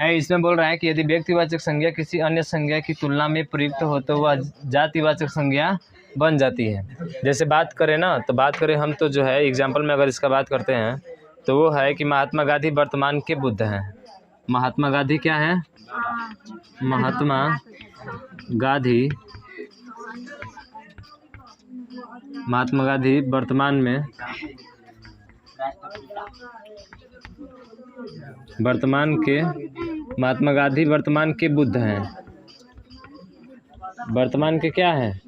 इसमें बोल रहा है कि यदि व्यक्तिवाचक संज्ञा किसी अन्य संज्ञा की तुलना में प्रयुक्त हो तो वह जातिवाचक संज्ञा बन जाती है। जैसे बात करें ना, तो बात करें हम तो जो है एग्जाम्पल में अगर इसका बात करते हैं तो वो है कि महात्मा गांधी वर्तमान के बुद्ध हैं। महात्मा गांधी क्या है? महात्मा गांधी वर्तमान में महात्मा गांधी वर्तमान के बुद्ध हैं। वर्तमान के क्या हैं?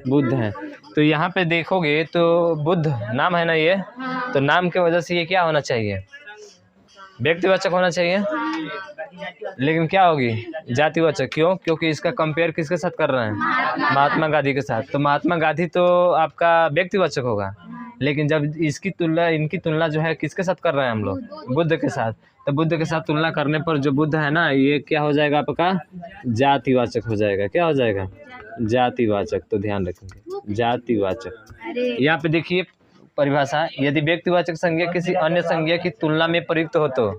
बुद्ध हैं। तो यहाँ पे देखोगे तो बुद्ध नाम है ना ये, तो नाम के वजह से ये क्या होना चाहिए? व्यक्तिवाचक होना चाहिए, लेकिन क्या होगी? जातिवाचक। क्यों? क्योंकि इसका कंपेयर किसके साथ कर रहे हैं? महात्मा गांधी के साथ। तो महात्मा गांधी तो आपका व्यक्तिवाचक होगा, लेकिन जब इनकी तुलना जो है किसके साथ कर रहे हैं हम लोग? बुद्ध के साथ। तो बुद्ध के साथ तुलना करने पर जो बुद्ध है ना, ये क्या हो जाएगा आपका? जातिवाचक हो जाएगा। क्या हो जाएगा? जातिवाचक। तो ध्यान रखेंगे, जातिवाचक। यहाँ पे देखिए परिभाषा, यदि व्यक्तिवाचक संज्ञा किसी अन्य संज्ञा की तुलना में प्रयुक्त हो तो,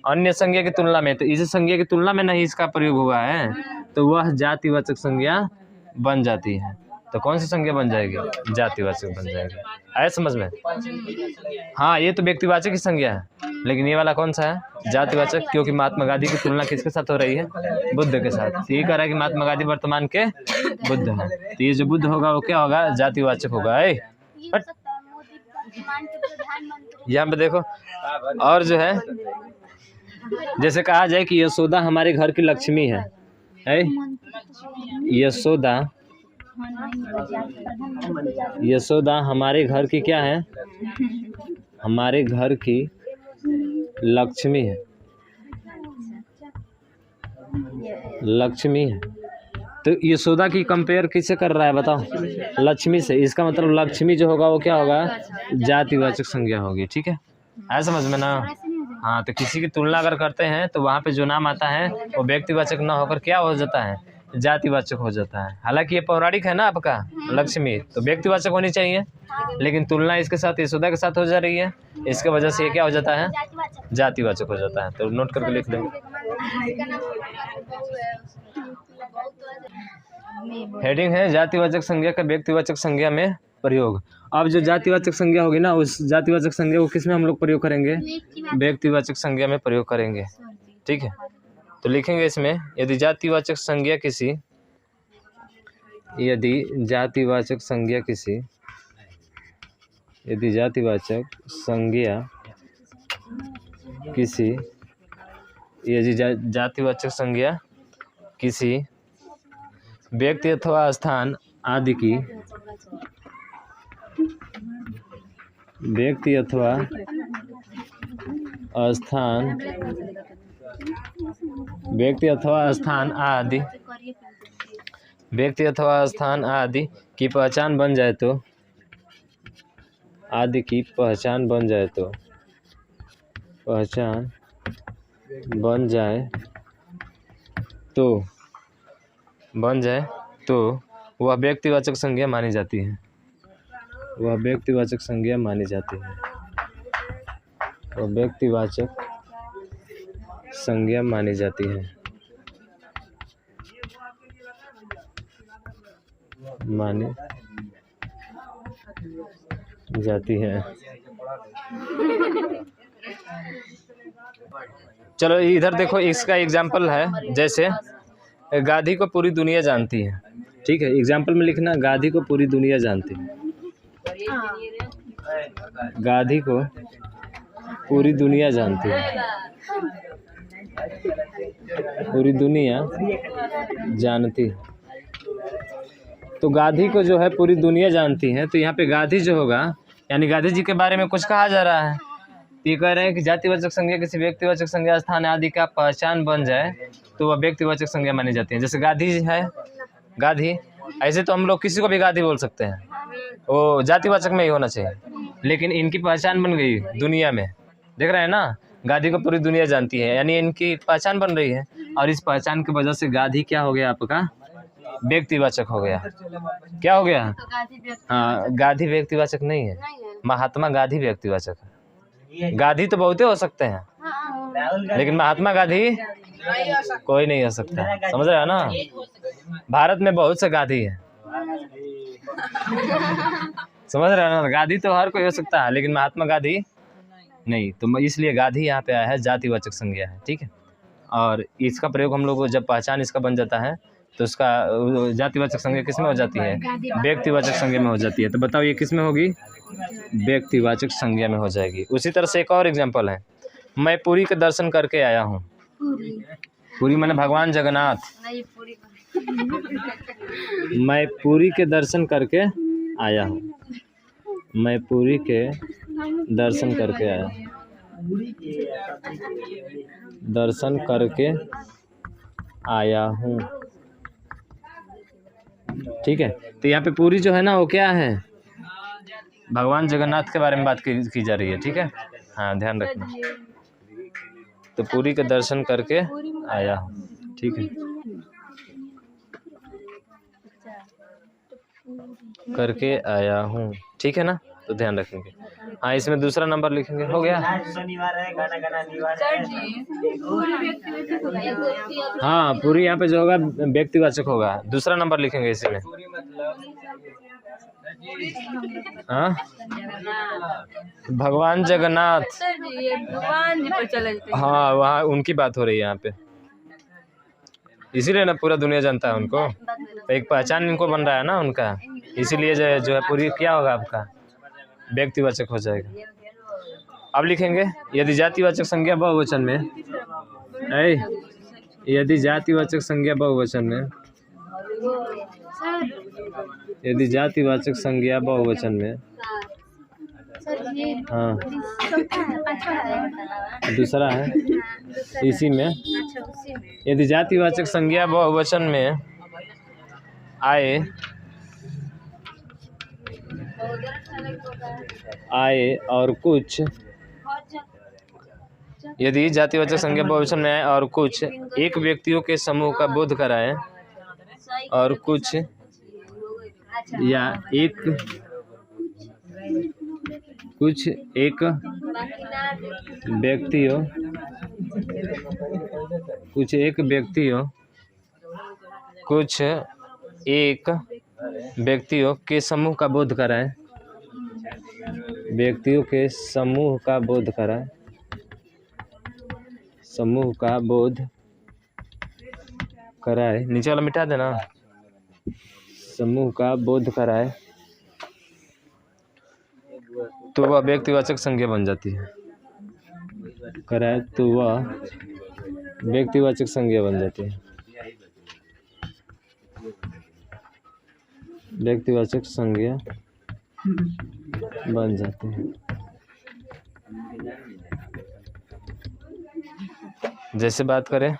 अन्य संज्ञा की तुलना में, तो इस संज्ञा की तुलना में नहीं इसका प्रयोग हुआ है, तो वह जातिवाचक संज्ञा बन जाती है। तो कौन सी संज्ञा बन जाएगी? जातिवाचक बन जाएगी। आया समझ में? हाँ, ये तो व्यक्तिवाचक की संज्ञा है, लेकिन ये वाला कौन सा है? जातिवाचक। क्योंकि महात्मा गांधी की तुलना किसके साथ हो रही है? बुद्ध के साथ। तो ये कह रहा है कि महात्मा गांधी वर्तमान के बुद्ध हैं, तो ये जो बुद्ध होगा वो क्या होगा? जातिवाचक होगा। यहाँ पे देखो, और जो है जैसे कहा जाए कि यशोदा हमारे घर की लक्ष्मी है। यशोदा हमारे घर की क्या है? हमारे घर की लक्ष्मी है। लक्ष्मी है। तो यशोदा की कंपेयर किससे कर रहा है बताओ? लक्ष्मी से। इसका मतलब लक्ष्मी जो होगा वो क्या होगा? जातिवाचक संज्ञा होगी। ठीक है, ऐसा समझ में ना? हाँ, तो किसी की तुलना अगर करते हैं तो वहाँ पे जो नाम आता है वो व्यक्तिवाचक ना होकर क्या हो जाता है? जातिवाचक हो जाता है। हालांकि ये पौराणिक है ना आपका लक्ष्मी, तो व्यक्तिवाचक होनी चाहिए, लेकिन तुलना इसके साथ यशोदा के साथ हो जा रही है, इसके वजह से ये क्या हो जाता है? जातिवाचक हो जाता है। तो नोट करके लिख देंगे। हेडिंग है जातिवाचक संज्ञा का व्यक्तिवाचक संज्ञा में प्रयोग। अब जो जातिवाचक संज्ञा होगी ना, उस जातिवाचक संज्ञा को किस में हम लोग प्रयोग करेंगे? व्यक्तिवाचक संज्ञा में प्रयोग करेंगे। ठीक है, तो लिखेंगे इसमें, यदि जातिवाचक संज्ञा किसी व्यक्ति अथवा स्थान आदि की की पहचान बन जाए तो वह व्यक्तिवाचक संज्ञा मानी जाती है। वह व्यक्तिवाचक संज्ञा मानी जाती है। चलो इधर देखो, इसका एग्जाम्पल है, जैसे गांधी को पूरी दुनिया जानती है। ठीक है, एग्जाम्पल में लिखना, गांधी को पूरी दुनिया जानती है। गांधी को पूरी दुनिया जानती है। पूरी दुनिया जानती है। तो गांधी को जो है पूरी दुनिया जानती है, तो यहाँ पे गांधी जो होगा, यानी गांधी जी के बारे में कुछ कहा जा रहा है। ये कह रहे हैं कि जातिवाचक संज्ञा किसी व्यक्तिवाचक संज्ञा स्थान आदि का पहचान बन जाए तो वह व्यक्तिवाचक संज्ञा मानी जाती है। जैसे गांधी है, गांधी, ऐसे तो हम लोग किसी को भी गांधी बोल सकते हैं, वो जातिवाचक में ही होना चाहिए, लेकिन इनकी पहचान बन गई दुनिया में। देख रहे हैं ना, गांधी को पूरी दुनिया जानती है, यानी इनकी पहचान बन रही है, और इस पहचान की वजह से गांधी क्या हो गया आपका? व्यक्तिवाचक हो गया। क्या हो गया? हाँ, गांधी व्यक्तिवाचक नहीं है, महात्मा गांधी व्यक्तिवाचक है। गांधी तो बहुते हो सकते हैं, लेकिन महात्मा गांधी कोई नहीं हो सकता, समझ रहे हो ना। भारत में बहुत से गांधी है, समझ रहे हो ना। गांधी तो हर कोई हो सकता है, लेकिन महात्मा गांधी नहीं। तो इसलिए गांधी यहाँ पे आया है, जातिवाचक संज्ञा है, ठीक है। और इसका प्रयोग हम लोग जब पहचान इसका बन जाता है तो उसका जातिवाचक संज्ञा किस में हो जाती है? व्यक्तिवाचक संज्ञा में हो जाती है। तो बताओ ये किस में होगी? व्यक्तिवाचक संज्ञा में हो जाएगी। उसी तरह से एक और एग्जांपल है, मैं पुरी के दर्शन करके आया हूँ। पुरी माने भगवान जगन्नाथ। मैं पुरी के दर्शन करके आया हूँ। मैं पुरी के दर्शन करके आया हूँ। दर्शन करके आया हूँ, ठीक है। तो यहाँ पे पुरी जो है ना वो क्या है? भगवान जगन्नाथ के बारे में बात की जा रही है, ठीक है। हाँ, ध्यान रखना। तो पुरी के दर्शन करके आया हूँ, ठीक है। करके आया हूँ, ठीक है ना। तो ध्यान रखेंगे। हाँ, इसमें दूसरा नंबर लिखेंगे, हो गया। हाँ, पूरी यहाँ पे जो होगा व्यक्तिवाचक होगा। दूसरा नंबर लिखेंगे इसमें। हाँ, भगवान जगन्नाथ। हाँ, वहाँ उनकी बात हो रही है यहाँ पे, इसीलिए ना पूरा दुनिया जानता है उनको। एक पहचान इनको बन रहा है ना उनका, इसीलिए जो है पूरी क्या होगा आपका? व्यक्तिवाचक हो जाएगा। अब लिखेंगे, यदि जातिवाचक संज्ञा बहुवचन में, यदि जातिवाचक संज्ञा बहुवचन में, यदि जातिवाचक संज्ञा बहुवचन में, हाँ दूसरा है इसी में, यदि जातिवाचक संज्ञा बहुवचन में आए और कुछ, यदि जातिवाचक संज्ञा बहुवचन में आए और कुछ एक व्यक्तियों के समूह का बोध कराए, और कुछ या एक व्यक्तियों, कुछ एक व्यक्तियों के समूह का बोध कराए, व्यक्तियों के समूह का बोध कराए, समूह का बोध कराए, नीचे वाला मिटा देना, समूह का बोध कराए, तो वह व्यक्तिवाचक संज्ञा बन जाती है। कराए तो वह व्यक्तिवाचक संज्ञा बन जाती है, व्यक्तिवाचक संज्ञा बन जाती है। जैसे बात करें,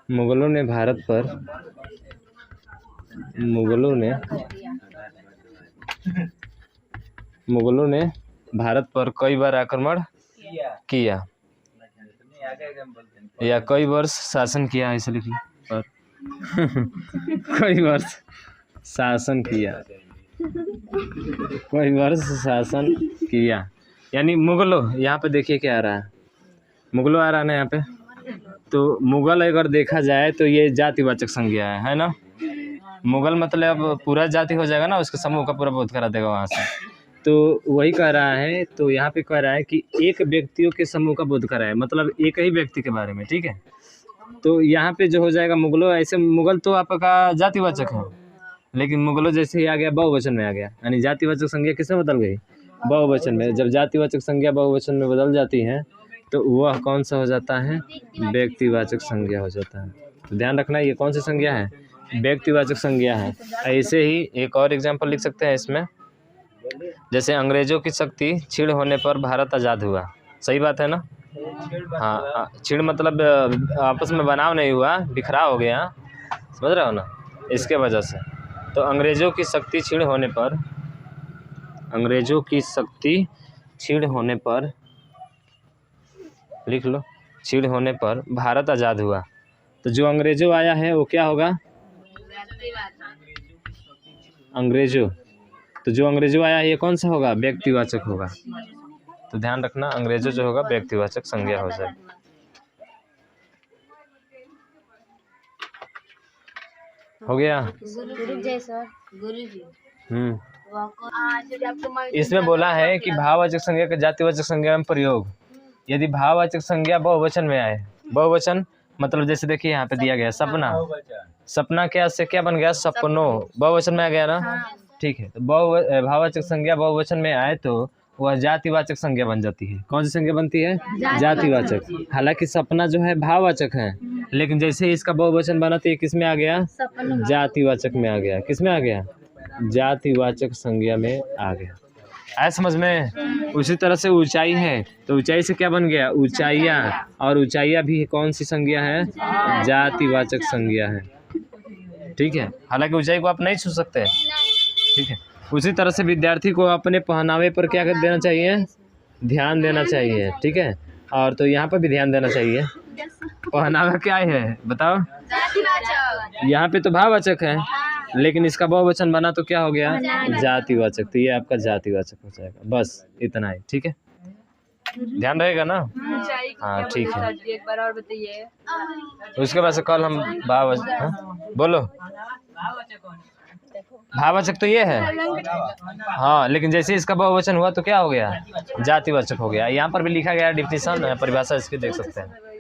मुगलों ने भारत पर कई बार आक्रमण किया या कई वर्ष शासन किया, ऐसे लिख लो। और कई वर्ष शासन किया, कई वर्ष शासन किया, यानी मुगलों, यहाँ पे देखिए क्या आ रहा है, मुगलों आ रहा है ना यहाँ पे। तो मुगल अगर देखा जाए तो ये जातिवाचक संज्ञा है ना। मुगल मतलब पूरा जाति हो जाएगा ना, उसके समूह का पूरा बोध करा देगा वहाँ से। तो वही कह रहा है, तो यहाँ पे कह रहा है कि एक व्यक्तियों के समूह का बोध कराए, मतलब एक ही व्यक्ति के बारे में, ठीक है। तो यहाँ पे जो हो जाएगा मुगलों, ऐसे मुगल तो आपका जातिवाचक है, लेकिन मुगलों जैसे ही आ गया बहुवचन में आ गया, यानी जातिवाचक संज्ञा किसमें बदल गई? बहुवचन में। जब जातिवाचक संज्ञा बहुवचन में बदल जाती है तो वह कौन सा हो जाता है? व्यक्तिवाचक संज्ञा हो जाता है। तो ध्यान रखना, ये कौन सी संज्ञा है? व्यक्तिवाचक संज्ञा है। ऐसे ही एक और एग्जाम्पल लिख सकते हैं इसमें, जैसे अंग्रेजों की शक्ति क्षीण होने पर भारत आज़ाद हुआ। सही बात है ना। हाँ, क्षीण मतलब आपस में बनाव नहीं हुआ, बिखराव हो गया, समझ रहे हो ना, इसके वजह से। तो अंग्रेजों की शक्ति क्षीण होने पर, अंग्रेजों की शक्ति क्षीण होने पर, लिख लो, क्षीण होने पर भारत आज़ाद हुआ। तो जो अंग्रेजों आया है वो क्या होगा? अंग्रेजों। तो जो अंग्रेजों आया है ये कौन सा होगा? व्यक्तिवाचक होगा। तो ध्यान रखना अंग्रेजो जो होगा व्यक्तिवाचक संज्ञा हो जाए। हो गया। इसमें बोला है कि भाववाचक संज्ञा का जातिवाचक संज्ञा में प्रयोग, यदि भाववाचक संज्ञा बहुवचन में आए। बहुवचन मतलब जैसे देखिए यहाँ पे दिया गया सपना, सपना क्या से क्या बन गया, सपनों, बहुवचन में आ गया ना। ठीक है, तो भाववाचक संज्ञा बहुवचन में आए तो वह जातिवाचक संज्ञा बन जाती है। कौन सी संज्ञा बनती है? जातिवाचक। हालांकि सपना जो है भाववाचक है, लेकिन जैसे इसका बहुवचन बना तो ये किस में आ गया? जातिवाचक में आ गया। किस में आ गया? जातिवाचक संज्ञा में आ गया। आया समझ में? उसी तरह से ऊंचाई है तो ऊंचाई से क्या बन गया? ऊंचाइयाँ, और ऊंचाइयाँ भी कौन सी संज्ञा है? जातिवाचक संज्ञा है। ठीक है, हालांकि ऊंचाई को आप नहीं छू सकते। ठीक है, उसी तरह से विद्यार्थी को अपने पहनावे पर क्या कर देना चाहिए? ध्यान देना चाहिए। ठीक है, और तो यहाँ पर भी ध्यान देना चाहिए। पहनावा क्या है बताओ? यहाँ पे तो भाववाचक है, लेकिन इसका बहुवचन बना तो क्या हो गया? जातिवाचक। तो ये आपका जातिवाचक हो जाएगा। बस इतना ही। ठीक है, ध्यान रहेगा ना? हाँ ठीक है। एक बार और बताइए। उसके बाद से कल हम भाववाचक, बोलो। भाववाचक तो ये है, हाँ, लेकिन जैसे इसका बहुवचन हुआ तो क्या हो गया? जातिवाचक हो गया। यहाँ पर भी लिखा गया डिफिनेशन, परिभाषा इसकी देख सकते हैं।